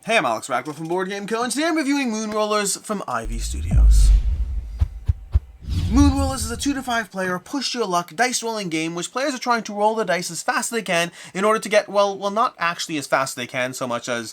Hey, I'm Alex Rackwell from Board Game Co. and today I'm reviewing Moonrollers from Ivy Studios. Moonrollers is a 2 to 5 player push your luck dice rolling game which players are trying to roll the dice as fast as they can in order to get, well not actually as fast as they can so much as,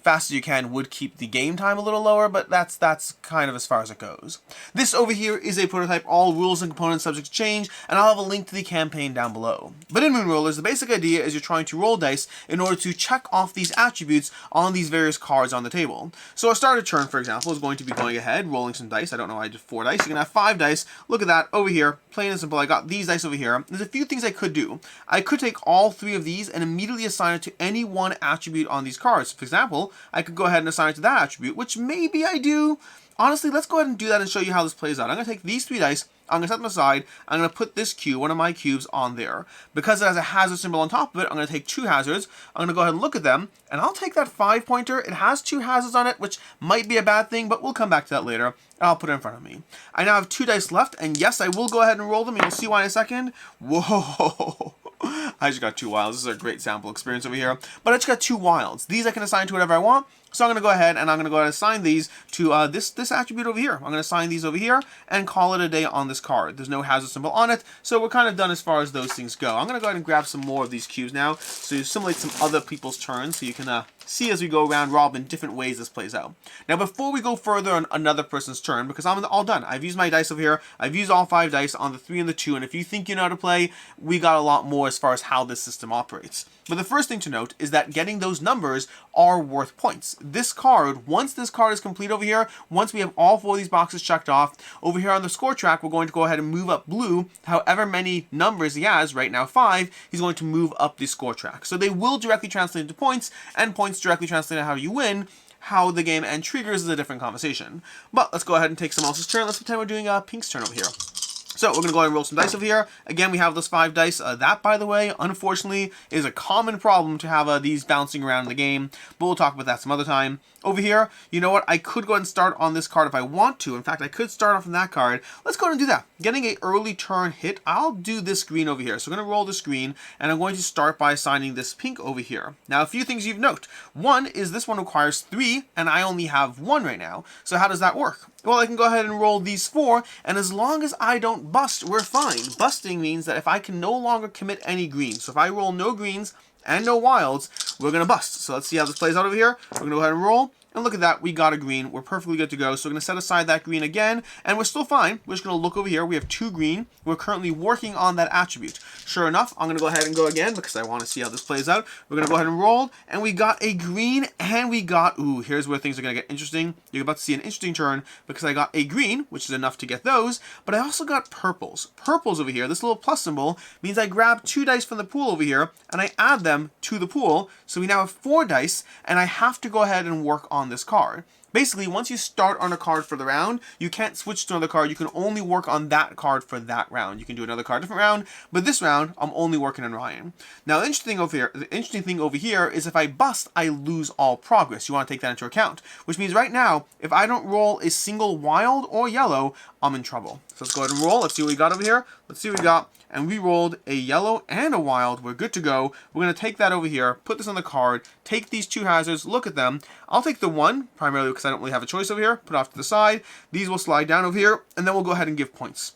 fast as you can would keep the game time a little lower, but that's kind of as far as it goes. This over here is a prototype, all rules and components subject to change, and I'll have a link to the campaign down below. But in Moonrollers, the basic idea is you're trying to roll dice in order to check off these attributes on these various cards on the table. So our starter turn, for example, is going to be going ahead, rolling some dice. I don't know why I did 4 dice. You can have 5 dice. Look at that, over here, plain and simple, I got these dice over here. There's a few things I could do. I could take all 3 of these and immediately assign it to any one attribute on these cards. For example, I could go ahead and assign it to that attribute, which maybe I do. Honestly, let's go ahead and do that and show you how this plays out. I'm going to take these 3 dice, I'm going to set them aside, I'm going to put this cube, one of my cubes, on there. Because it has a hazard symbol on top of it, I'm going to take 2 hazards, I'm going to go ahead and look at them, and I'll take that 5-pointer. It has 2 hazards on it, which might be a bad thing, but we'll come back to that later, and I'll put it in front of me. I now have 2 dice left, and yes, I will go ahead and roll them, and you'll see why in a second. Whoa! I just got 2 wilds. This is a great sample experience over here. But I just got 2 wilds. These I can assign to whatever I want. So I'm going to go ahead and assign these to this attribute over here. I'm going to assign these over here and call it a day on this card. There's no hazard symbol on it, so we're kind of done as far as those things go. I'm going to go ahead and grab some more of these cubes now, so you simulate some other people's turns, so you can see as we go around robin different ways this plays out. Now before we go further on another person's turn, because I'm all done, I've used my dice over here, I've used all 5 dice on the 3 and the 2, and if you think you know how to play, we got a lot more as far as how this system operates. But the first thing to note is that getting those numbers are worth points. This card, once this card is complete over here, once we have all 4 of these boxes checked off, over here on the score track, we're going to go ahead and move up blue. However many numbers he has, right now 5, he's going to move up the score track. So they will directly translate into points, and points directly translate into how you win. How the game end triggers is a different conversation. But let's go ahead and take someone else's turn. Let's pretend we're doing Pink's turn over here. So we're going to go ahead and roll some dice over here. Again, we have those 5 dice. That, by the way, unfortunately, is a common problem to have these bouncing around in the game. But we'll talk about that some other time. Over here, you know what? I could go ahead and start on this card if I want to. In fact, I could start off from that card. Let's go ahead and do that. Getting an early turn hit, I'll do this green over here. So I'm going to roll this green, and I'm going to start by assigning this pink over here. Now, a few things you've noted. One is this one requires 3, and I only have 1 right now. So how does that work? Well, I can go ahead and roll these 4, and as long as I don't bust, we're fine. Busting means that if I can no longer commit any greens, so if I roll no greens and no wilds, we're going to bust. So let's see how this plays out over here. We're going to go ahead and roll. And look at that, we got a green. We're perfectly good to go. So we're going to set aside that green again, and we're still fine. We're just going to look over here. We have 2 green. We're currently working on that attribute. Sure enough, I'm going to go ahead and go again because I want to see how this plays out. We're going to go ahead and roll, and we got a green, and we got, ooh, here's where things are going to get interesting. You're about to see an interesting turn because I got a green, which is enough to get those, but I also got purples. Purples over here, this little plus symbol, means I grab 2 dice from the pool over here, and I add them to the pool. So we now have 4 dice, and I have to go ahead and work on this card. Basically, once you start on a card for the round, you can't switch to another card. You can only work on that card for that round. You can do another card different round, but this round, I'm only working on Ryan. Now, the interesting thing over here is if I bust, I lose all progress. You want to take that into account, which means right now, if I don't roll a single wild or yellow, I'm in trouble. So let's go ahead and roll. Let's see what we got over here. Let's see what we got. And we rolled a yellow and a wild. We're good to go. We're going to take that over here, put this on the card, take these 2 hazards, look at them. I'll take the 1, primarily because I don't really have a choice over here, put it off to the side. These will slide down over here, and then we'll go ahead and give points.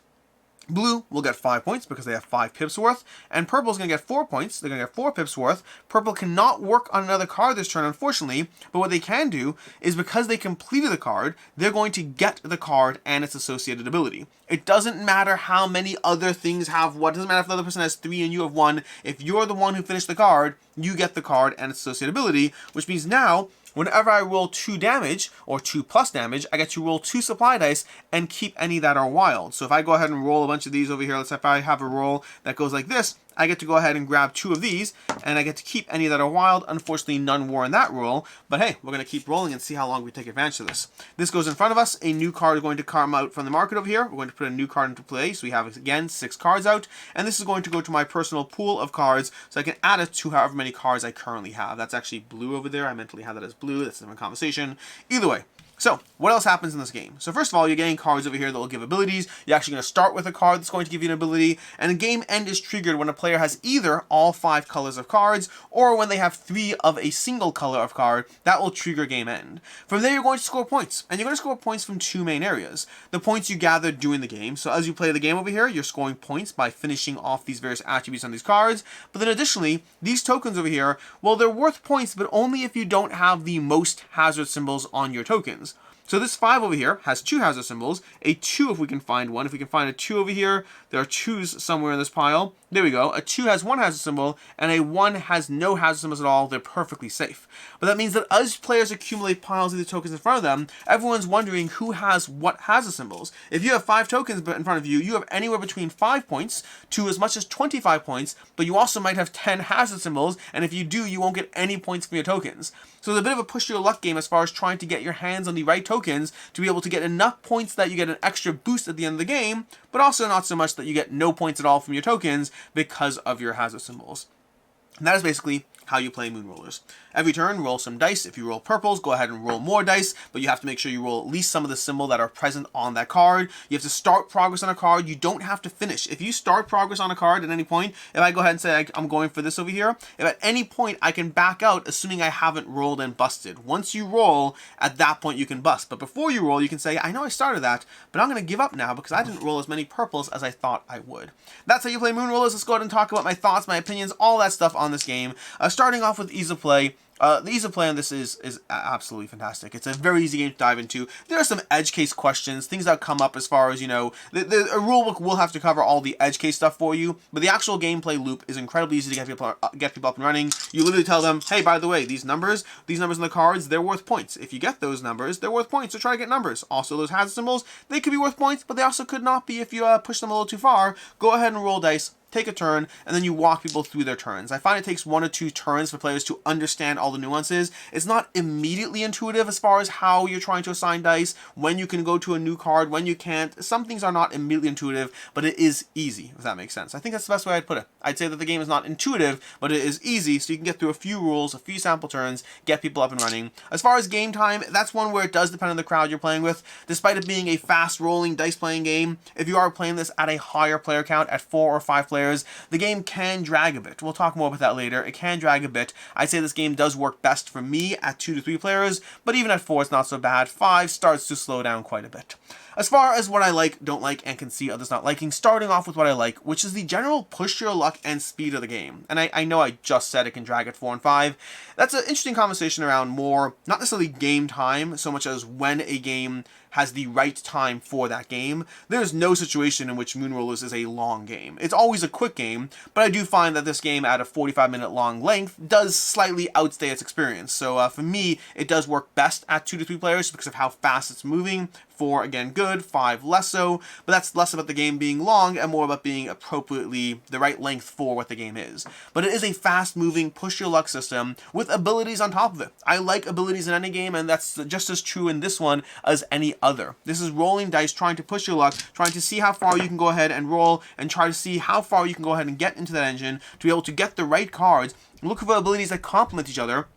Blue will get 5 points because they have 5 pips worth, and purple is going to get 4 points. They're going to get 4 pips worth. Purple cannot work on another card this turn, unfortunately, but what they can do is because they completed the card, they're going to get the card and its associated ability. It doesn't matter how many other things have what. It doesn't matter if the other person has 3 and you have 1. If you're the one who finished the card, you get the card and its associated ability, which means now, whenever I roll 2 damage, or 2 plus damage, I get to roll 2 supply dice and keep any that are wild. So if I go ahead and roll a bunch of these over here, let's say if I have a roll that goes like this, I get to go ahead and grab 2 of these, and I get to keep any that are wild. Unfortunately, none were in that roll, but hey, we're going to keep rolling and see how long we take advantage of this. This goes in front of us. A new card is going to come out from the market over here. We're going to put a new card into play, so we have, again, 6 cards out, and this is going to go to my personal pool of cards, so I can add it to however many cards I currently have. That's actually blue over there. I mentally have that as blue. That's a different conversation. Either way. So, what else happens in this game? So first of all, you're getting cards over here that will give abilities. You're actually going to start with a card that's going to give you an ability, and a game end is triggered when a player player has either all 5 colors of cards, or when they have 3 of a single color of card, that will trigger game end. From there, you're going to score points, and you're going to score points from 2 main areas. The points you gather during the game, so as you play the game over here, you're scoring points by finishing off these various attributes on these cards, but then additionally, these tokens over here, well, they're worth points, but only if you don't have the most hazard symbols on your tokens. So this 5 over here has 2 hazard symbols, a 2 if we can find one. If we can find a 2 over here, there are 2s somewhere in this pile. There we go. A 2 has 1 hazard symbol, and a 1 has no hazard symbols at all. They're perfectly safe. But that means that as players accumulate piles of the tokens in front of them, everyone's wondering who has what hazard symbols. If you have 5 tokens in front of you, you have anywhere between 5 points to as much as 25 points, but you also might have 10 hazard symbols, and if you do, you won't get any points from your tokens. So it's a bit of a push your luck game as far as trying to get your hands on the right tokens to be able to get enough points that you get an extra boost at the end of the game, but also not so much that you get no points at all from your tokens because of your hazard symbols. And that is basically how you play Moonrollers. Every turn, roll some dice. If you roll purples, go ahead and roll more dice, but you have to make sure you roll at least some of the symbol that are present on that card. You have to start progress on a card. You don't have to finish. If you start progress on a card at any point, if I go ahead and say I'm going for this over here, if at any point I can back out, assuming I haven't rolled and busted. Once you roll, at that point you can bust. But before you roll, you can say, I know I started that, but I'm going to give up now because I didn't roll as many purples as I thought I would. That's how you play Moonrollers. Let's go ahead and talk about my thoughts, my opinions, all that stuff on this game. Starting off with ease of play. The ease of play on this is absolutely fantastic. It's a very easy game to dive into. There are some edge case questions, things that come up as far as, you know, a rulebook will have to cover all the edge case stuff for you, but the actual gameplay loop is incredibly easy to get people up and running. You literally tell them, hey, by the way, these numbers on the cards, they're worth points. If you get those numbers, they're worth points, so try to get numbers. Also, those hazard symbols, they could be worth points, but they also could not be if you push them a little too far. Go ahead and roll dice, take a turn, and then you walk people through their turns. I find it takes 1 or 2 turns for players to understand all the nuances. It's not immediately intuitive as far as how you're trying to assign dice, when you can go to a new card, when you can't. Some things are not immediately intuitive, but it is easy, if that makes sense. I think that's the best way I'd put it. I'd say that the game is not intuitive, but it is easy, so you can get through a few rules, a few sample turns, get people up and running. As far as game time, that's one where it does depend on the crowd you're playing with. Despite it being a fast-rolling, dice-playing game, if you are playing this at a higher player count, at 4 or 5 players, the game can drag a bit. We'll talk more about that later. It can drag a bit. I'd say this game does work best for me at 2 to 3 players, but even at 4 it's not so bad. 5 starts to slow down quite a bit. As far as what I like, don't like, and can see others not liking, starting off with what I like, which is the general push your luck and speed of the game. And I know I just said it can drag at 4 and 5. That's an interesting conversation around more, not necessarily game time, so much as when a game has the right time for that game. There's no situation in which Moonrollers is a long game. It's always a quick game, but I do find that this game at a 45-minute long length does slightly outstay its experience. So for me, it does work best at 2 to 3 players because of how fast it's moving. 4, again, good. 5, less so. But that's less about the game being long and more about being appropriately the right length for what the game is. But it is a fast-moving, push-your-luck system with abilities on top of it. I like abilities in any game, and that's just as true in this one as any other. This is rolling dice, trying to push your luck, trying to see how far you can go ahead and roll, and try to see how far you can go ahead and get into that engine to be able to get the right cards, look for abilities that complement each other,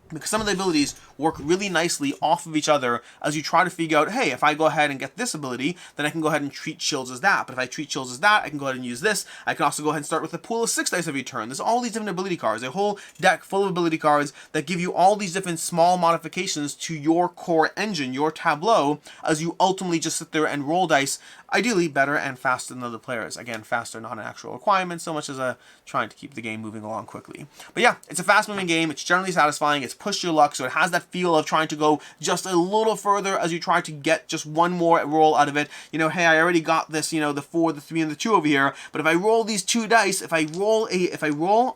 because some of the abilities work really nicely off of each other as you try to figure out, hey, if I go ahead and get this ability, then I can go ahead and treat shields as that. But if I treat shields as that, I can go ahead and use this. I can also go ahead and start with a pool of 6 dice every turn. There's all these different ability cards, a whole deck full of ability cards that give you all these different small modifications to your core engine, your tableau, as you ultimately just sit there and roll dice, ideally better and faster than other players. Again, faster, not an actual requirement, so much as trying to keep the game moving along quickly. But yeah, it's a fast-moving game. It's generally satisfying. It's push your luck, so it has that feel of trying to go just a little further as you try to get just one more roll out of it. You know, hey, I already got this, you know, the 4, the 3, and the 2 over here, but if I roll these 2 dice, if I roll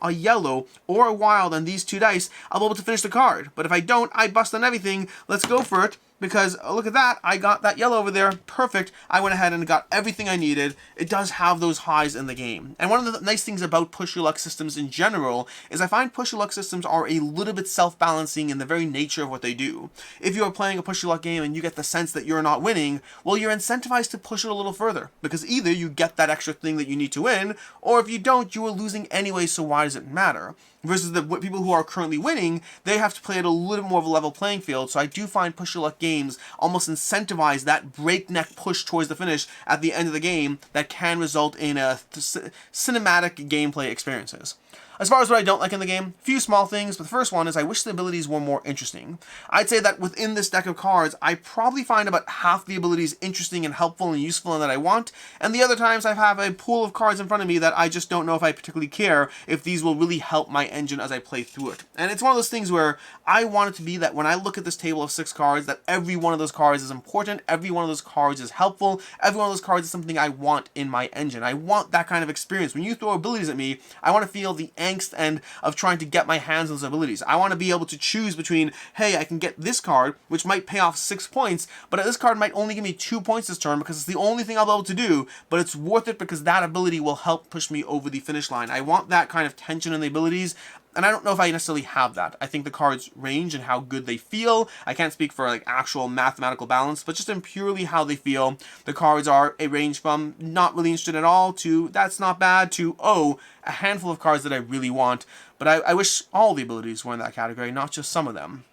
a yellow or a wild on these 2 dice, I'll be able to finish the card. But if I don't, I bust on everything. Let's go for it. Because, look at that, I got that yellow over there, perfect. I went ahead and got everything I needed. It does have those highs in the game. And one of the nice things about push-your-luck systems in general is I find push-your-luck systems are a little bit self-balancing in the very nature of what they do. If you are playing a push-your-luck game and you get the sense that you're not winning, well, you're incentivized to push it a little further. Because either you get that extra thing that you need to win, or if you don't, you are losing anyway, so why does it matter? Versus the people who are currently winning, they have to play at a little more of a level playing field, so I do find push-your-luck games games almost incentivize that breakneck push towards the finish at the end of the game that can result in cinematic gameplay experiences. As far as what I don't like in the game, a few small things, but the first one is I wish the abilities were more interesting. I'd say that within this deck of cards, I probably find about half the abilities interesting and helpful and useful and that I want, and the other times I have a pool of cards in front of me that I just don't know if I particularly care if these will really help my engine as I play through it. And it's one of those things where I want it to be that when I look at this table of 6 cards, that every one of those cards is important, every one of those cards is helpful, every one of those cards is something I want in my engine. I want that kind of experience. When you throw abilities at me, I want to feel the angst and of trying to get my hands on those abilities. I want to be able to choose between, hey, I can get this card, which might pay off 6 points, but this card might only give me 2 points this turn because it's the only thing I'll be able to do, but it's worth it because that ability will help push me over the finish line. I want that kind of tension in the abilities, and I don't know if I necessarily have that. I think the cards range and how good they feel. I can't speak for like actual mathematical balance, but just in purely how they feel, the cards are a range from not really interested at all to that's not bad to, oh, a handful of cards that I really want. But I wish all the abilities were in that category, not just some of them.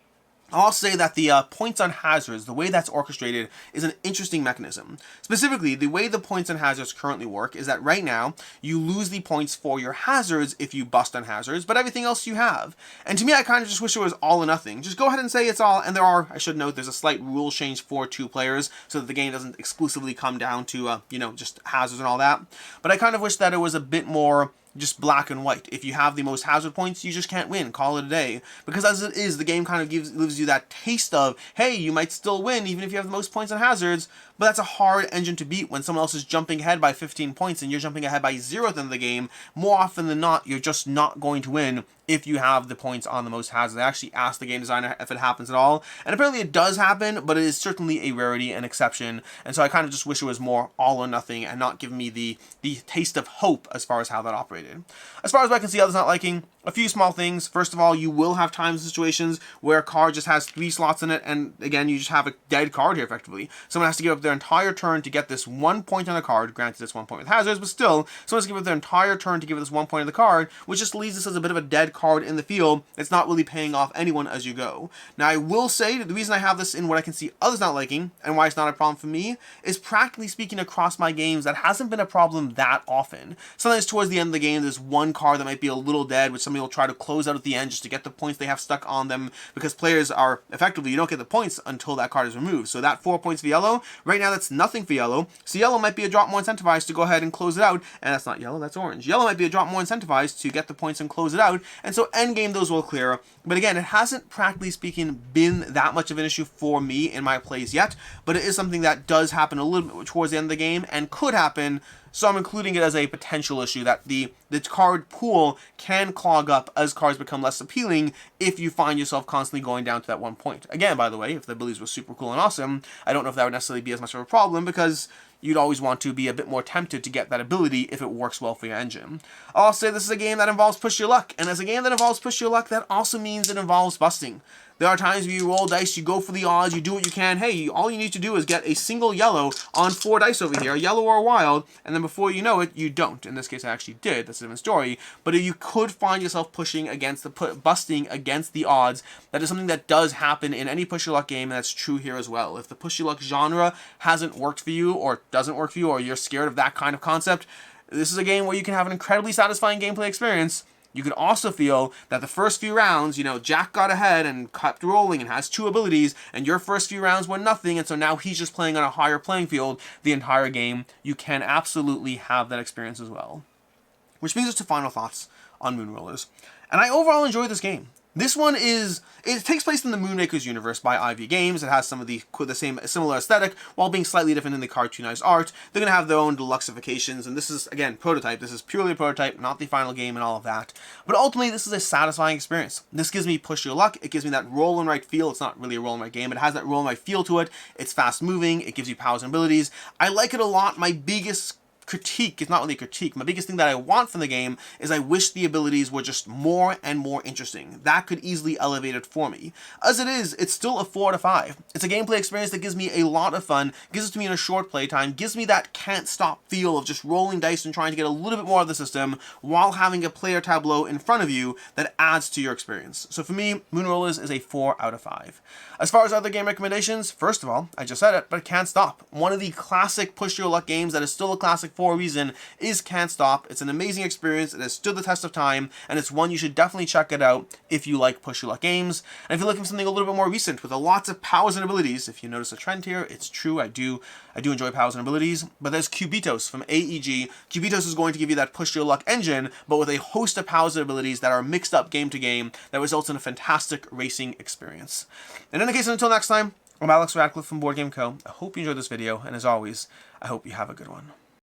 I'll say that the points on hazards, the way that's orchestrated, is an interesting mechanism. Specifically, the way the points on hazards currently work is that right now, you lose the points for your hazards if you bust on hazards, but everything else you have. And to me, I kind of just wish it was all or nothing. Just go ahead and say it's all, and there are, I should note, there's a slight rule change for 2 players, so that the game doesn't exclusively come down to, just hazards and all that. But I kind of wish that it was a bit more just black and white. If you have the most hazard points, you just can't win. Call it a day. Because as it is, the game kind of gives you that taste of, hey, you might still win even if you have the most points on hazards, but that's a hard engine to beat when someone else is jumping ahead by 15 points and you're jumping ahead by 0 at the end of the game. More often than not, you're just not going to win if you have the points on the most hazards. I actually asked the game designer if it happens at all, and apparently it does happen, but it is certainly a rarity and exception, and so I kind of just wish it was more all or nothing and not give me the taste of hope as far as how that operated. As far as I can see others not liking, a few small things. First of all, you will have times and situations where a card just has 3 slots in it, and again, you just have a dead card here effectively. Someone has to give up their entire turn to get this 1 point on the card. Granted, it's 1 point with hazards, but still, someone has to give up their entire turn to give it this 1 point on the card, which just leaves us as a bit of a dead card in the field. It's not really paying off anyone as you go. Now, I will say that the reason I have this in what I can see others not liking, and why it's not a problem for me, is practically speaking across my games, that hasn't been a problem that often. Sometimes towards the end of the game, there's one card that might be a little dead, which somebody will try to close out at the end just to get the points they have stuck on them, because players are, effectively, you don't get the points until that card is removed. So that 4 points for yellow, right now that's nothing for yellow, so yellow might be a drop more incentivized to go ahead and close it out, and that's not yellow, that's orange. Yellow might be a drop more incentivized to get the points and close it out, and so endgame those will clear, but again, it hasn't, practically speaking, been that much of an issue for me in my plays yet, but it is something that does happen a little bit towards the end of the game, and could happen, so I'm including it as a potential issue, that the card pool can clog up as cards become less appealing if you find yourself constantly going down to that 1 point. Again, by the way, if the abilities were super cool and awesome, I don't know if that would necessarily be as much of a problem, because you'd always want to be a bit more tempted to get that ability if it works well for your engine. I'll say this is a game that involves push your luck, and as a game that involves push your luck, that also means it involves busting. There are times where you roll dice, you go for the odds, you do what you can. Hey, all you need to do is get a single yellow on 4 dice over here, a yellow or a wild, and then before you know it, you don't. In this case, I actually did. That's a different story. But you could find yourself pushing against busting against the odds. That is something that does happen in any push your luck game, and that's true here as well. If the push your luck genre hasn't worked for you, or doesn't work for you, or you're scared of that kind of concept, this is a game where you can have an incredibly satisfying gameplay experience. You can also feel that the first few rounds, Jack got ahead and kept rolling and has 2 abilities, and your first few rounds were nothing, and so now he's just playing on a higher playing field the entire game. You can absolutely have that experience as well. Which brings us to final thoughts on Moonrollers. And I overall enjoyed this game. This one it takes place in the Moonmakers universe by IV Games. It has some of the same similar aesthetic, while being slightly different in the cartoonized art. They're going to have their own deluxeifications, and this is, again, prototype. This is purely a prototype, not the final game and all of that. But ultimately, this is a satisfying experience. This gives me push your luck. It gives me that roll and right feel. It's not really a roll and right game, but it has that roll and right feel to it. It's fast moving. It gives you powers and abilities. I like it a lot. My biggest critique, it's not really a critique, my biggest thing that I want from the game is I wish the abilities were just more and more interesting. That could easily elevate it for me. As it is, it's still a 4 out of 5. It's a gameplay experience that gives me a lot of fun, gives it to me in a short playtime, gives me that can't stop feel of just rolling dice and trying to get a little bit more of the system while having a player tableau in front of you that adds to your experience. So for me, Moonrollers is a 4 out of 5. As far as other game recommendations, first of all, I just said it, but Can't Stop. One of the classic push your luck games that is still a classic for a reason is Can't Stop. It's an amazing experience, it has stood the test of time, and it's one you should definitely check it out if you like push your luck games. And if you're looking for something a little bit more recent with lots of powers and abilities, if you notice a trend here, it's true, I do enjoy powers and abilities, but there's Cubitos from AEG. Cubitos is going to give you that push your luck engine, but with a host of powers and abilities that are mixed up game to game that results in a fantastic racing experience. In any case, until next time, I'm Alex Radcliffe from Board Game Co. I hope you enjoyed this video, and as always, I hope you have a good one.